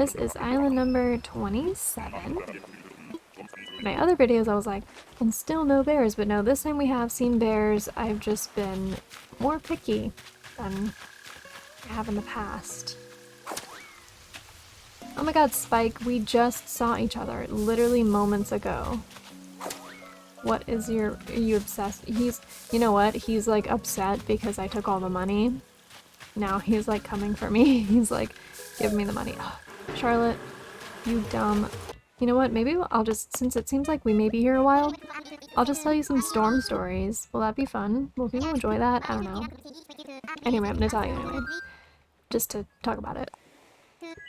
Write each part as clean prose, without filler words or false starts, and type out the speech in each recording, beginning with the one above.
this is island number 27. My other videos I was like, and still no bears, but no, this time we have seen bears. I've just been more picky than I have in the past. Oh my god, Spike, we just saw each other literally moments ago. What is are you obsessed? You know what? He's like upset because I took all the money. Now he's like coming for me. He's like, give me the money. Oh, Charlotte, you dumb. You know what? Maybe I'll just, since it seems like we may be here a while, I'll just tell you some storm stories. Will that be fun? Will people enjoy that? I don't know. Anyway, I'm gonna tell you anyway. Just to talk about it.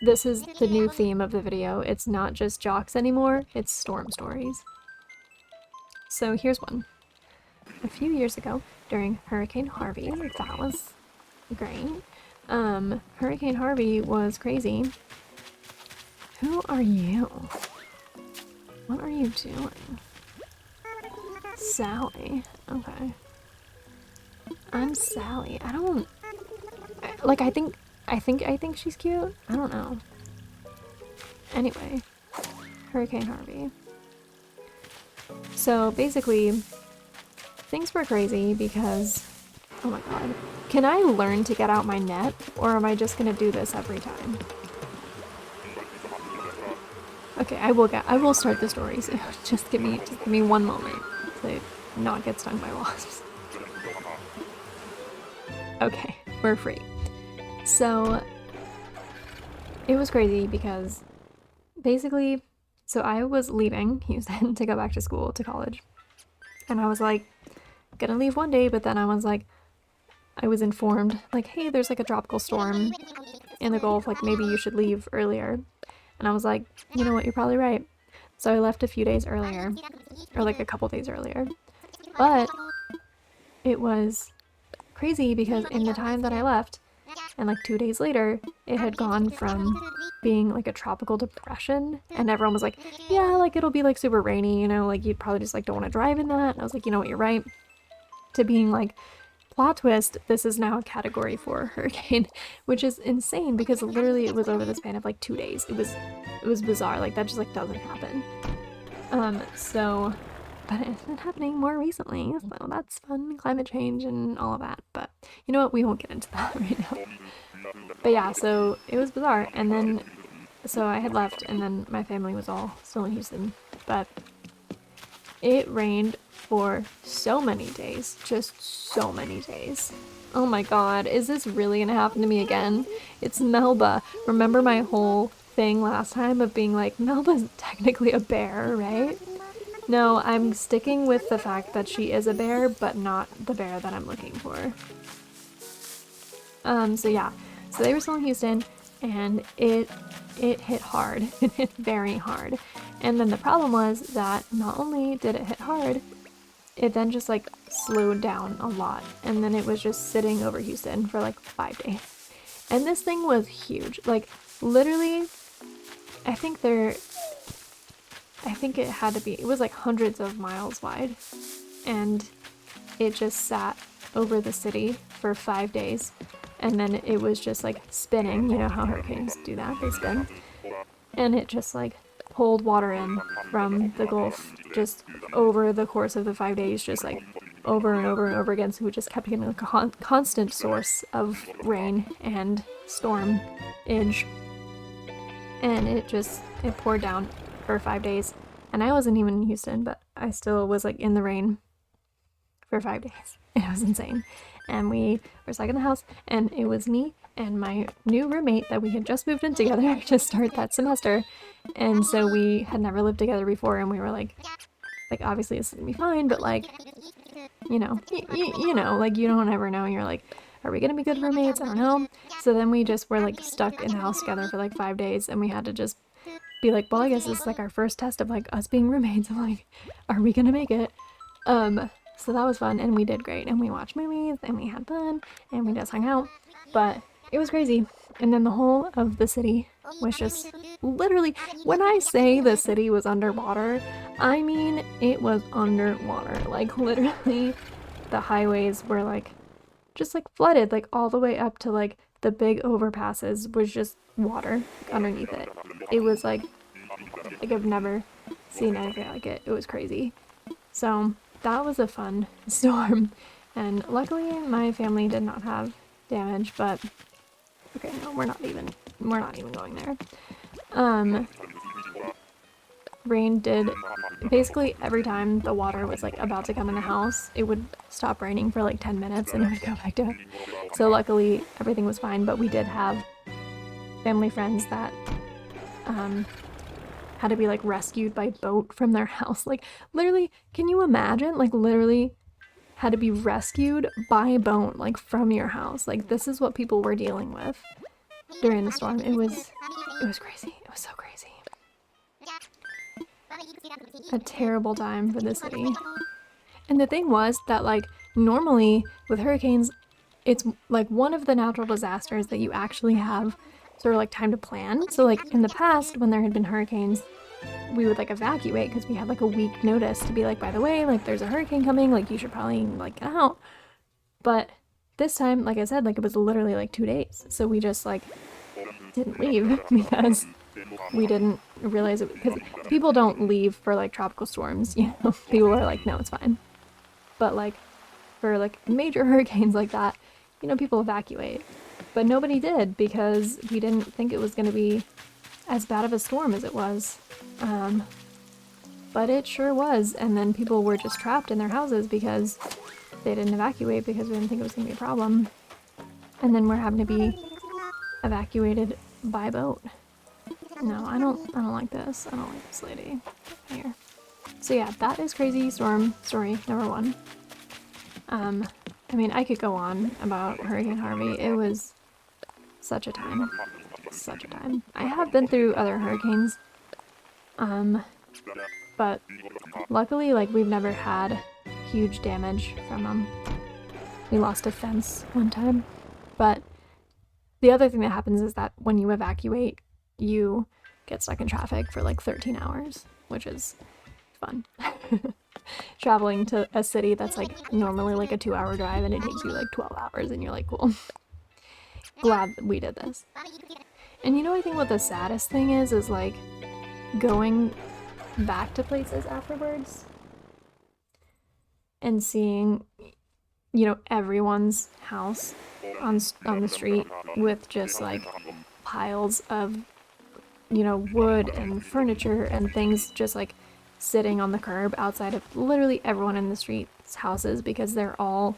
This is the new theme of the video. It's not just jocks anymore, it's storm stories. So here's one. A few years ago, during Hurricane Harvey, that was great. Hurricane Harvey was crazy. Who are you? What are you doing? Sally. Okay. I'm Sally. I don't... Like, I think she's cute. I don't know. Anyway. Hurricane Harvey. So, basically, things were crazy because... Oh my god. Can I learn to get out my net? Or am I just gonna do this every time? Okay, I will start the stories. Just give me one moment to not get stung by wasps. Okay, we're free. So it was crazy because basically, so I was leaving Houston to go back to school, to college. And I was like, gonna leave one day, but then I was like, I was informed, like, hey, there's like a tropical storm in the Gulf, like maybe you should leave earlier. And I was like, you know what, you're probably right. So I left a few days earlier, or like a couple days earlier. But it was crazy because in the time that I left, and like 2 days later, it had gone from being like a tropical depression, and everyone was like, yeah, like it'll be like super rainy, you know, like you'd probably just like don't want to drive in that. And I was like, you know what, you're right. To being like, plot twist, this is now a category 4 hurricane, which is insane because literally it was over the span of like 2 days. It was bizarre. Like that just like doesn't happen. So, but it's been happening more recently, so that's fun. Climate change and all of that. But you know what? We won't get into that right now. But yeah, so it was bizarre. And then, so I had left, and then my family was all still in Houston. But it rained for so many days, just so many days. Oh my god, is this really gonna happen to me again? It's Melba. Remember my whole thing last time of being like, Melba's technically a bear, right? No, I'm sticking with the fact that she is a bear, but not the bear that I'm looking for. So yeah, so they were still in Houston, and it hit hard. It hit very hard. And then the problem was that not only did it hit hard, it then just like slowed down a lot, and then it was just sitting over Houston for like 5 days. And this thing was huge. Like literally, I think it had to be, it was like hundreds of miles wide, and it just sat over the city for 5 days, and then it was just like spinning. You know how hurricanes do that, they spin, and it just like pulled water in from the Gulf just over the course of the 5 days, just like over and over and over again. So we just kept getting a constant source of rain and storm-age, and it poured down for 5 days. And I wasn't even in Houston, but I still was like in the rain for 5 days. It was insane. And we were stuck in the house, and it was me and my new roommate that we had just moved in together to start that semester. And so we had never lived together before, and we were like obviously this is gonna be fine, but like, you know, you know, like you don't ever know. You're like, are we gonna be good roommates? I don't know. So then we just were like stuck in the house together for like 5 days, and we had to just be like, well, I guess this is like our first test of like us being roommates. I'm like, are we gonna make it? So that was fun, and we did great, and we watched movies, and we had fun, and we just hung out. But it was crazy. And then the whole of the city was just literally, when I say the city was underwater, I mean it was underwater. Like literally the highways were like just like flooded, like all the way up to like the big overpasses was just water underneath it. It was like I've never seen anything like it. It was crazy. So that was a fun storm. And luckily my family did not have damage, but okay, no, we're not even going there. Rain did, basically every time the water was like about to come in the house, it would stop raining for like 10 minutes and it would go back down. So luckily everything was fine, but we did have family friends that had to be like rescued by boat from their house. Like literally, can you imagine? Like literally had to be rescued by boat, like from your house. Like this is what people were dealing with during the storm. It was crazy. It was so crazy. A terrible time for the city. And the thing was that like normally with hurricanes, it's like one of the natural disasters that you actually have sort of like time to plan. So like in the past when there had been hurricanes, we would like evacuate because we had like a week notice to be like, by the way, like there's a hurricane coming, like you should probably like get out. But this time, like I said, like it was literally like 2 days. So we just like didn't leave because we didn't realize it, because people don't leave for like tropical storms, you know. People are like, no, it's fine. But like for like major hurricanes like that, you know, people evacuate. But nobody did because we didn't think it was going to be as bad of a storm as it was. But it sure was. And then people were just trapped in their houses because they didn't evacuate because we didn't think it was going to be a problem. And then we're having to be evacuated by boat. No, I don't like this. I don't like this lady. Here. So yeah, that is crazy storm story number 1. I mean, I could go on about Hurricane Harvey. It was such a time. Such a time. I have been through other hurricanes. But luckily, like, we've never had huge damage from them. We lost a fence one time. But the other thing that happens is that when you evacuate, you get stuck in traffic for like 13 hours, which is fun. Traveling to a city that's like normally like a 2-hour drive and it takes you like 12 hours and you're like, cool. Glad that we did this. And you know, I think what the saddest thing is like going back to places afterwards and seeing, you know, everyone's house on the street with just like piles of, you know, wood and furniture and things just like sitting on the curb outside of literally everyone in the street's houses because they're all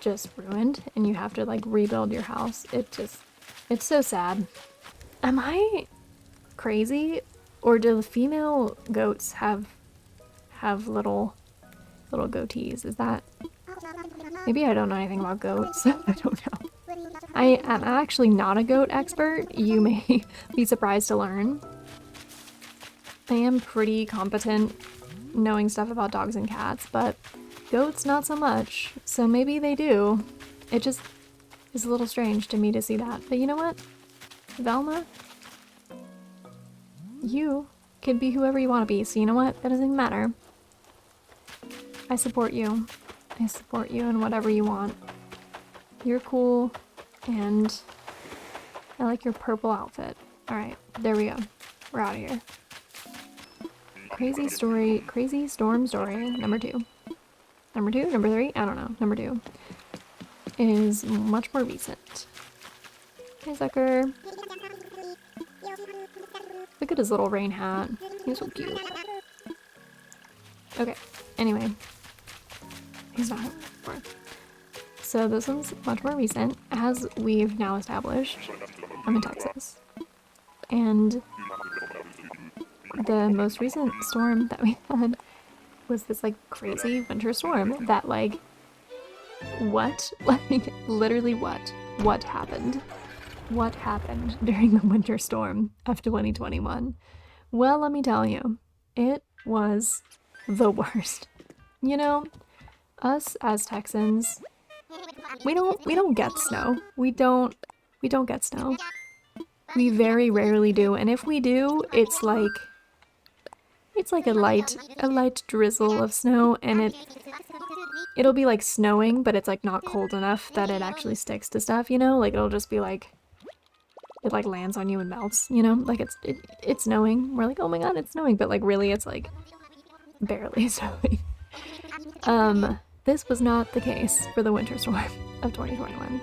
just ruined and you have to like rebuild your house. It's so sad. Am I crazy, or do the female goats have little goatees? Is that, maybe I don't know anything about goats. I don't know. I am actually not a goat expert. You may be surprised to learn. I am pretty competent knowing stuff about dogs and cats, but goats not so much. So maybe they do. It just is a little strange to me to see that. But you know what? Velma, you can be whoever you want to be. So you know what? That doesn't even matter. I support you. I support you in whatever you want. You're cool, and I like your purple outfit. Alright, there we go. We're out of here. Crazy storm story, number 2. Number 2? Number 3? I don't know. Number 2 is much more recent. Hey, sucker. Look at his little rain hat. He's so cute. Okay, anyway. He's not anymore. So this one's much more recent. As we've now established, I'm in Texas. And the most recent storm that we had was this like crazy winter storm that like, what? Like literally what? What happened? What happened during the winter storm of 2021? Well, let me tell you, it was the worst. You know, us as Texans, we don't get snow. We don't get snow. We very rarely do, and if we do, it's like a light drizzle of snow, and it'll be like snowing, but it's like not cold enough that it actually sticks to stuff, you know? Like it'll just be like it like lands on you and melts, you know? Like it's snowing. We're like, oh my god, it's snowing, but like really it's like barely snowing. This was not the case for the winter storm of 2021.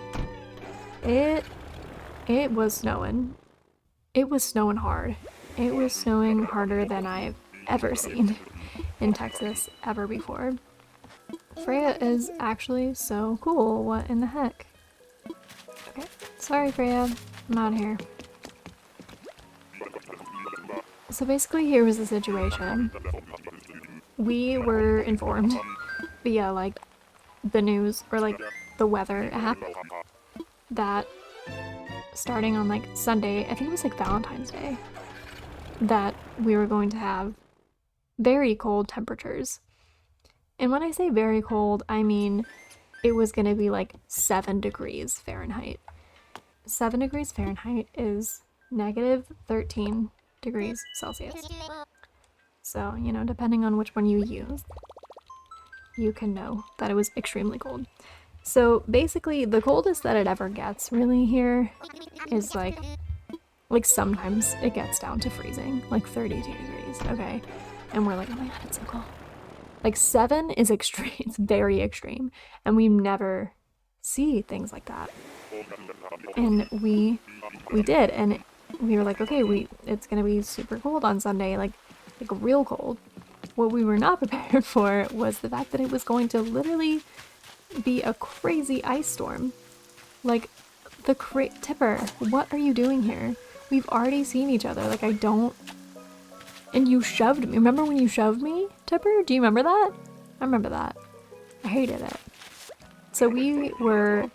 It was snowing. It was snowing hard. It was snowing harder than I've ever seen in Texas ever before. Freya is actually so cool. What in the heck? Okay. Sorry, Freya. I'm out of here. So basically here was the situation. We were informed via like the news or like the weather app that starting on like Sunday, I think it was like Valentine's Day, that we were going to have very cold temperatures. And when I say very cold, I mean it was going to be like 7 degrees Fahrenheit. 7 degrees Fahrenheit is negative 13 degrees Celsius. So, you know, depending on which one you use, you can know that it was extremely cold. So basically the coldest that it ever gets really here is like sometimes it gets down to freezing, like 32 degrees, okay? And we're like, oh my god, it's so cold. Like 7 is extreme, it's very extreme, and we never see things like that. And we did, and we were like, okay, it's gonna be super cold on Sunday, like real cold. What we were not prepared for was the fact that it was going to literally be a crazy ice storm. Like, Tipper, what are you doing here? We've already seen each other, like I don't... And you shoved me. Remember when you shoved me, Tipper? Do you remember that? I remember that. I hated it. So we were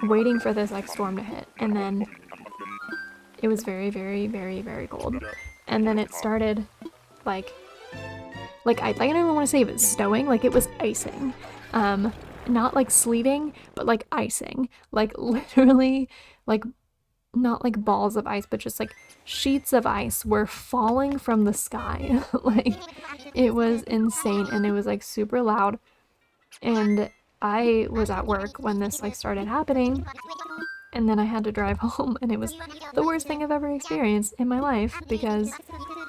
waiting for this like storm to hit, and then it was very, very, very, very cold. And then it started like I don't even want to say it was snowing, like it was icing. Not like sleeting, but like icing. Like literally, like not like balls of ice, but just like sheets of ice were falling from the sky. Like it was insane, and it was like super loud. And I was at work when this like started happening, and then I had to drive home, and it was the worst thing I've ever experienced in my life, because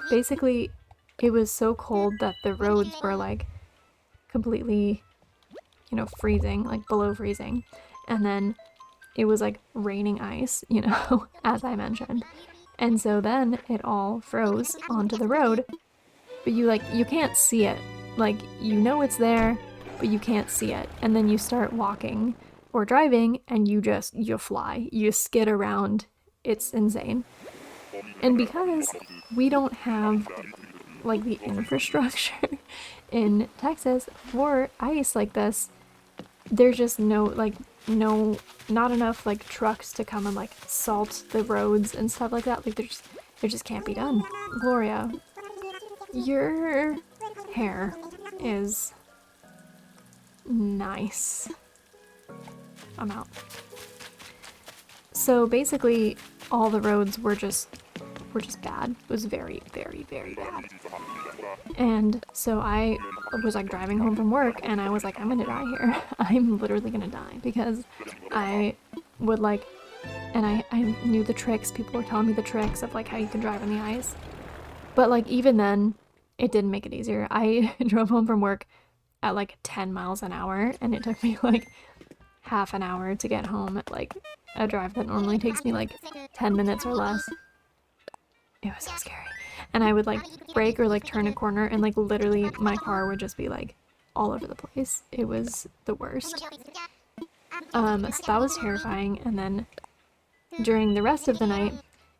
basically it was so cold that the roads were like completely, you know, freezing, like below freezing. And then it was like raining ice, you know, as I mentioned. And so then it all froze onto the road, but you can't see it. Like, you know it's there, but you can't see it. And then you start walking or driving and you fly. You skid around. It's insane. And because we don't have like the infrastructure in Texas for ice like this, there's just not enough like trucks to come and like salt the roads and stuff like that. Like there just can't be done. Gloria, your hair is nice. I'm out. So basically all the roads were just bad. It was very, very, very bad. And so I was like driving home from work, and I was like, I'm gonna die here. I'm literally gonna die, because I would like, and I knew the tricks. People were telling me the tricks of like how you can drive on the ice. But like even then, it didn't make it easier. I drove home from work at like 10 miles an hour, and it took me like half an hour to get home at like a drive that normally takes me like 10 minutes or less. It was so scary. And I would like brake or like turn a corner, and like literally my car would just be like all over the place. It was the worst. So that was terrifying. And then during the rest of the night,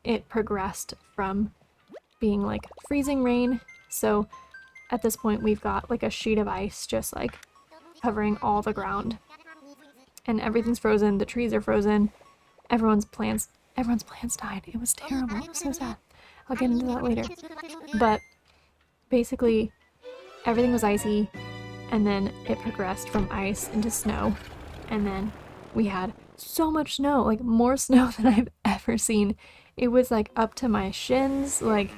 it progressed from being like freezing rain. So at this point we've got like a sheet of ice just like covering all the ground, and everything's frozen. The trees are frozen. Everyone's plants died. It was terrible. It was so sad. I'll get into that later. But basically, everything was icy, and then it progressed from ice into snow, and then we had so much snow, like more snow than I've ever seen. It was like up to my shins, like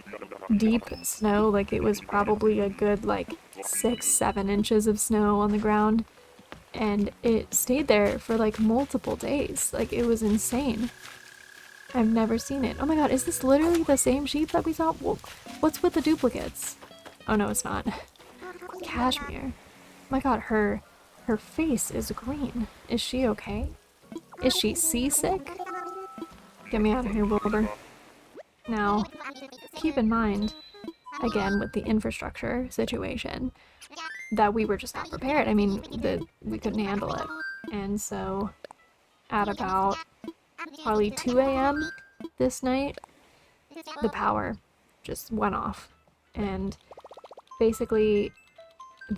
deep snow. Like it was probably a good like 6-7 inches of snow on the ground, and it stayed there for like multiple days. Like it was insane. I've never seen it. Oh my god, is this literally the same sheep that we saw? What's with the duplicates? Oh no, it's not. Cashmere. Oh my god, her face is green. Is she okay? Is she seasick? Get me out of here, Wilbur. Now, keep in mind, again, with the infrastructure situation, that we were just not prepared. I mean, we couldn't handle it. And so, at about probably 2 a.m. this night, the power just went off. And basically,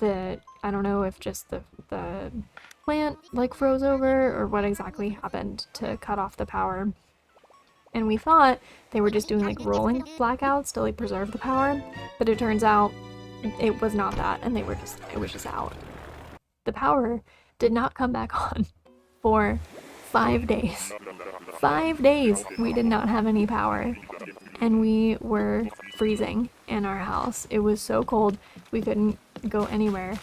I don't know if just the plant like froze over or what exactly happened to cut off the power. And we thought they were just doing like rolling blackouts to like preserve the power, but it turns out it was not that, and it was just out. The power did not come back on for 5 days. 5 days we did not have any power, and we were freezing in our house. It was so cold we couldn't go anywhere.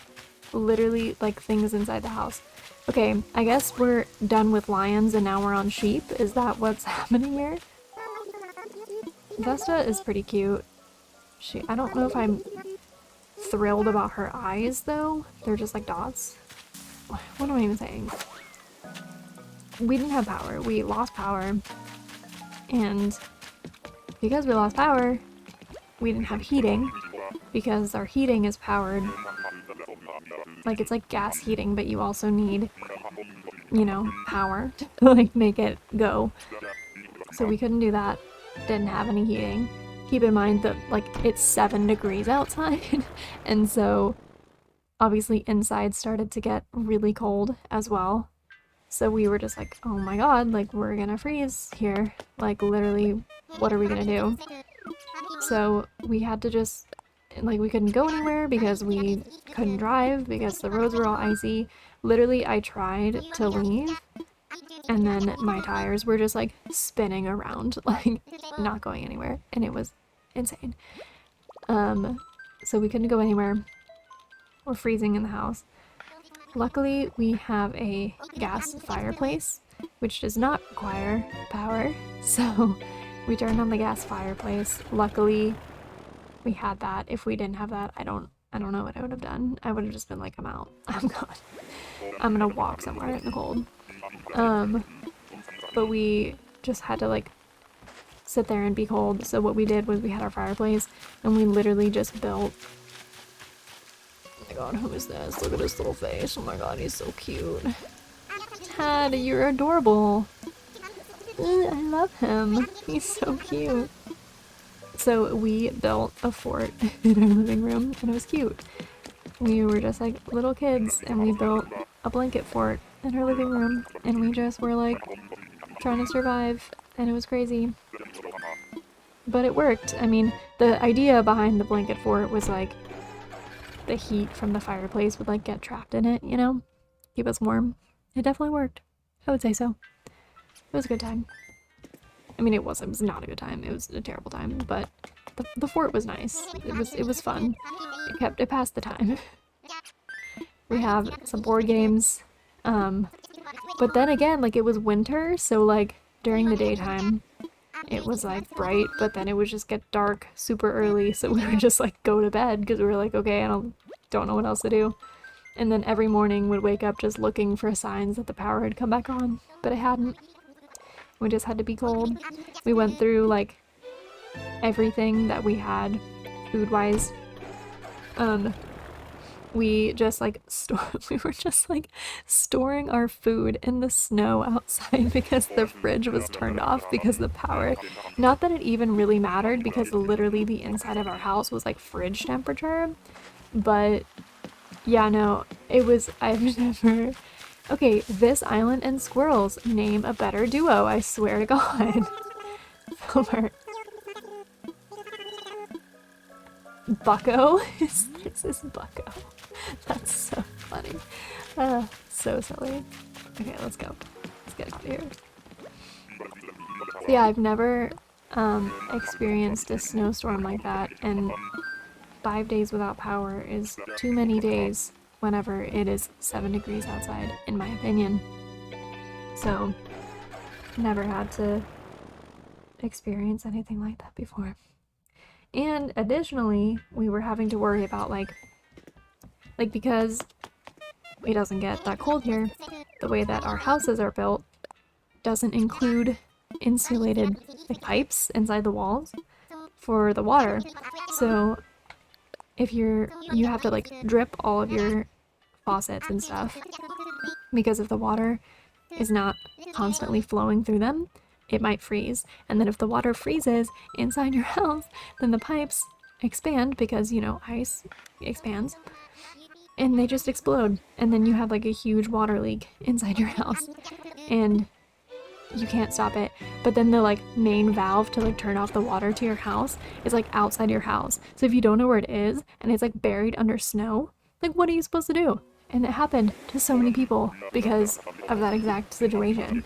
Literally like things inside the house. Okay, I guess we're done with lions and now we're on sheep. Is that what's happening here? Vesta is pretty cute. I don't know if I'm thrilled about her eyes though. They're just like dots. What am I even saying? We didn't have power. We lost power. And because we lost power, we didn't have heating because our heating is powered. Like it's like gas heating, but you also need, you know, power to like make it go. So we couldn't do that. Didn't have any heating. Keep in mind that like it's 7 degrees outside, and so obviously inside started to get really cold as well. So we were just like, oh my god, like we're gonna freeze here. Like literally, what are we gonna do? So we had to just, like we couldn't go anywhere because we couldn't drive because the roads were all icy. Literally, I tried to leave and then my tires were just like spinning around, like not going anywhere, and it was insane. So we couldn't go anywhere. We're freezing in the house. Luckily, we have a gas fireplace, which does not require power, so we turned on the gas fireplace. Luckily, we had that. If we didn't have that, I don't know what I would have done. I would have just been like, I'm out. I'm gone. I'm gonna walk somewhere in the cold. But we just had to like sit there and be cold. So what we did was we had our fireplace and we literally just built. Oh my god, who is this? Look at his little face. Oh my god, he's so cute. Tad, you're adorable. I love him. He's so cute. So we built a fort in our living room and it was cute. We were just like little kids and we built a blanket fort in our living room and we just were like trying to survive, and it was crazy. But it worked. I mean, the idea behind the blanket fort was like the heat from the fireplace would like get trapped in it, you know? Keep us warm. It definitely worked. I would say so. It was a good time. I mean, it was not a good time. It was a terrible time, but the fort was nice. It was fun. It passed the time. We have some board games. But then again, like it was winter, so like during the daytime it was like bright, but then it would just get dark super early, so we would just like go to bed because we were like, okay, I don't know what else to do. And then every morning would wake up just looking for signs that the power had come back on, but it hadn't. We just had to be cold. We went through like everything that we had food-wise. We just like we were just like storing our food in the snow outside because the fridge was turned off because the power. Not that it even really mattered because literally the inside of our house was like fridge temperature. But yeah, no, it was, I've never. Okay, this island and squirrels name a better duo, I swear to God. Filbert. Bucko? This is Bucko. That's so funny. So silly. Okay, let's go. Let's get out of here. So yeah, I've never experienced a snowstorm like that, and 5 days without power is too many days whenever it is 7 degrees outside, in my opinion. So, never had to experienced anything like that before. And additionally, we were having to worry about like because it doesn't get that cold here, the way that our houses are built doesn't include insulated like pipes inside the walls for the water. So if you have to like drip all of your faucets and stuff, because if the water is not constantly flowing through them, it might freeze. And then if the water freezes inside your house, then the pipes expand because, you know, ice expands. And they just explode. And then you have like a huge water leak inside your house. And you can't stop it. But then the like main valve to like turn off the water to your house is like outside your house. So if you don't know where it is and it's like buried under snow, like what are you supposed to do? And it happened to so many people because of that exact situation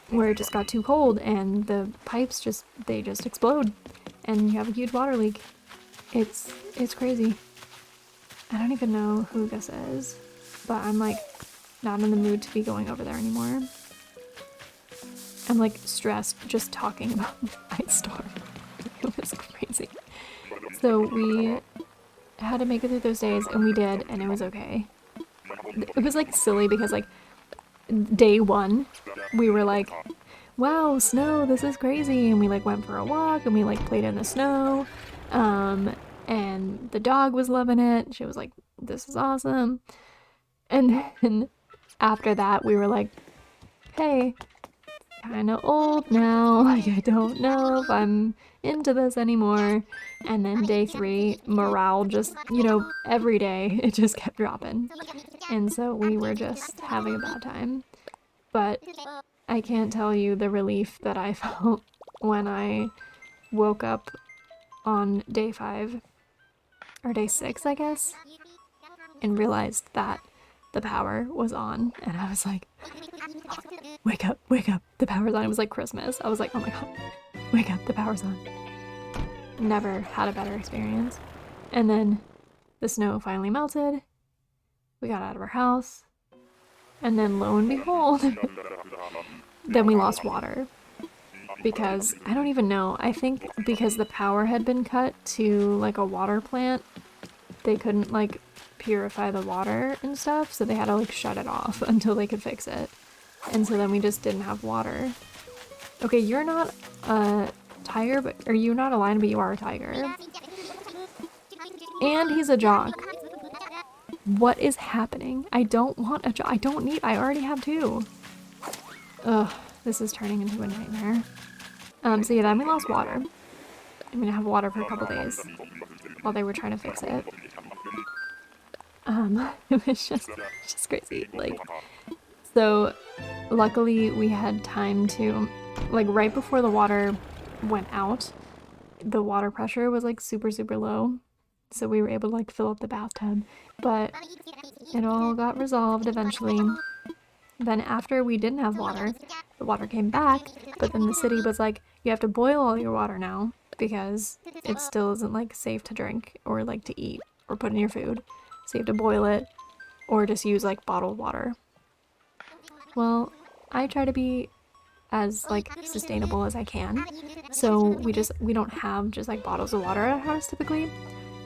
where it just got too cold and the pipes just explode and you have a huge water leak. It's crazy. I don't even know who this is, but I'm like not in the mood to be going over there anymore. I'm like stressed just talking about the ice storm. It was crazy. So we had to make it through those days and we did, and it was okay. It was like silly because like day one we were like, wow, snow, this is crazy, and we like went for a walk and we like played in the snow, and the dog was loving it. She was like, this is awesome. And then after that we were like, hey, kind of old now, like I don't know if I'm into this anymore. And then day 3, morale just, you know, every day it just kept dropping, and so we were just having a bad time. But I can't tell you the relief that I felt when I woke up on day 5 or day 6, I guess, and realized that the power was on, and I was like, wake up, the power's on. It was like Christmas. I was like, oh my god, wake up, the power's on. Never had a better experience. And then the snow finally melted. We got out of our house. And then lo and behold, then we lost water. Because, I don't even know, I think because the power had been cut to like a water plant, they couldn't like purify the water and stuff, so they had to like shut it off until they could fix it. And so then we just didn't have water. Okay, you're not a tiger, or you're not a lion, but you are a tiger. And he's a jock. What is happening? I don't want a jock. I already have 2. Ugh, this is turning into a nightmare. So yeah, then we lost water. I'm gonna have water for a couple days while they were trying to fix it. It was just crazy. Like, so luckily we had time to, like, right before the water went out, the water pressure was like super low, so we were able to like fill up the bathtub, but it all got resolved eventually. Then after we didn't have water, the water came back, but then the city was like, you have to boil all your water now because it still isn't like safe to drink or like to eat or put in your food, so you have to boil it or just use like bottled water. Well, I try to be as like sustainable as I can, so we don't have just like bottles of water at our house typically,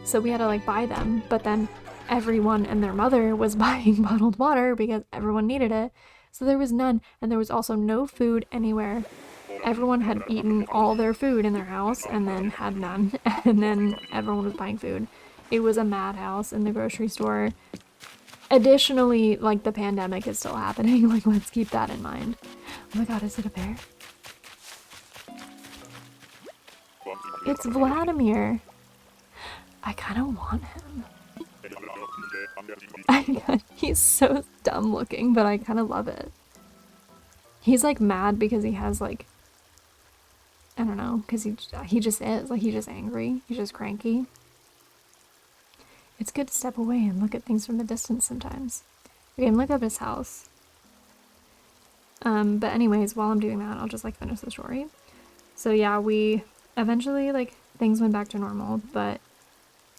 so we had to like buy them. But then everyone and their mother was buying bottled water because everyone needed it, so there was none, and there was also no food anywhere. Everyone had eaten all their food in their house and then had none, and then everyone was buying food. It was a madhouse in the grocery store. Additionally, like, the pandemic is still happening. Like, let's keep that in mind. Oh my god, is it a bear? It's Vladimir. I kind of want him. He's so dumb looking, but I kind of love it. He's like mad because he has like, I don't know, because he just is, like, he's just angry. He's just cranky. It's good to step away and look at things from a distance sometimes. Okay, and look up his house. But anyways, while I'm doing that, I'll just like finish the story. So yeah, we eventually, like, things went back to normal, but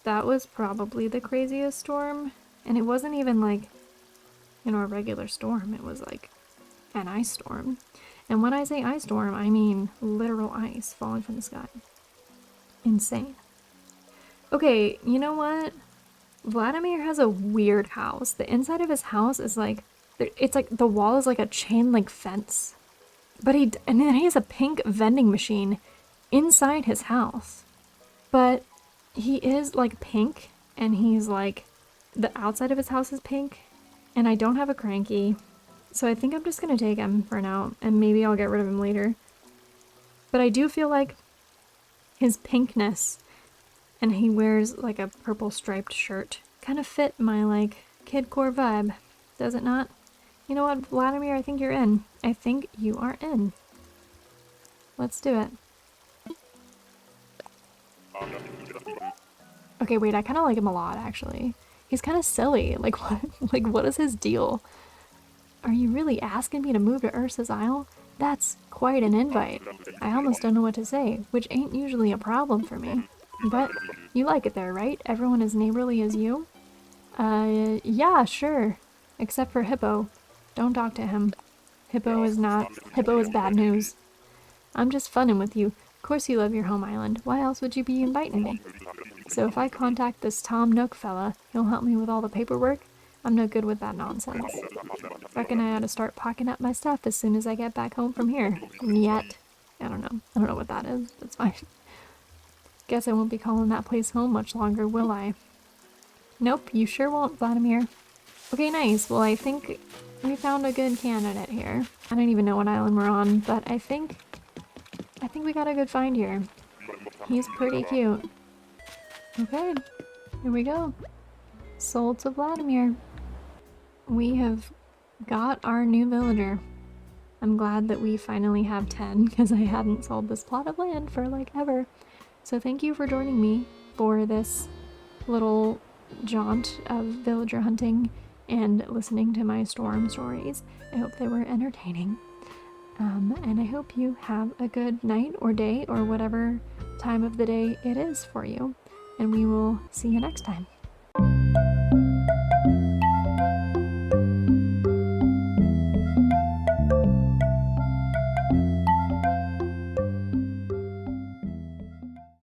that was probably the craziest storm. And it wasn't even like, you know, a regular storm. It was like an ice storm. And when I say ice storm, I mean literal ice falling from the sky. Insane. Okay, you know what? Vladimir has a weird house. The inside of his house is like, it's like the wall is like a chain link fence. But and then he has a pink vending machine inside his house. But he is like pink, and he's like, the outside of his house is pink, and I don't have a cranky. So I think I'm just gonna take him for now, and maybe I'll get rid of him later. But I do feel like his pinkness, and he wears like a purple striped shirt, kind of fit my like kidcore vibe, does it not? You know what, Vladimir, I think you're in. I think you are in. Let's do it. Okay, wait, I kind of like him a lot, actually. He's kind of silly. Like, what is his deal? Are you really asking me to move to Ursa's Isle? That's quite an invite. I almost don't know what to say, which ain't usually a problem for me. But you like it there, right? Everyone as neighborly as you? Yeah, sure. Except for Hippo. Don't talk to him. Hippo is bad news. I'm just funning with you. Of course you love your home island. Why else would you be inviting me? So if I contact this Tom Nook fella, he'll help me with all the paperwork? I'm no good with that nonsense. Reckon I ought to start packing up my stuff as soon as I get back home from here. Yet. I don't know what that is. That's fine. Guess I won't be calling that place home much longer, will I? Nope, you sure won't, Vladimir. Okay, nice. Well, I think we found a good candidate here. I don't even know what island we're on, but I think we got a good find here. He's pretty cute. Okay, here we go. Sold to Vladimir. We have got our new villager. I'm glad that we finally have 10 because I hadn't sold this plot of land for like ever. So thank you for joining me for this little jaunt of villager hunting and listening to my storm stories. I hope they were entertaining. And I hope you have a good night or day or whatever time of the day it is for you. And we will see you next time.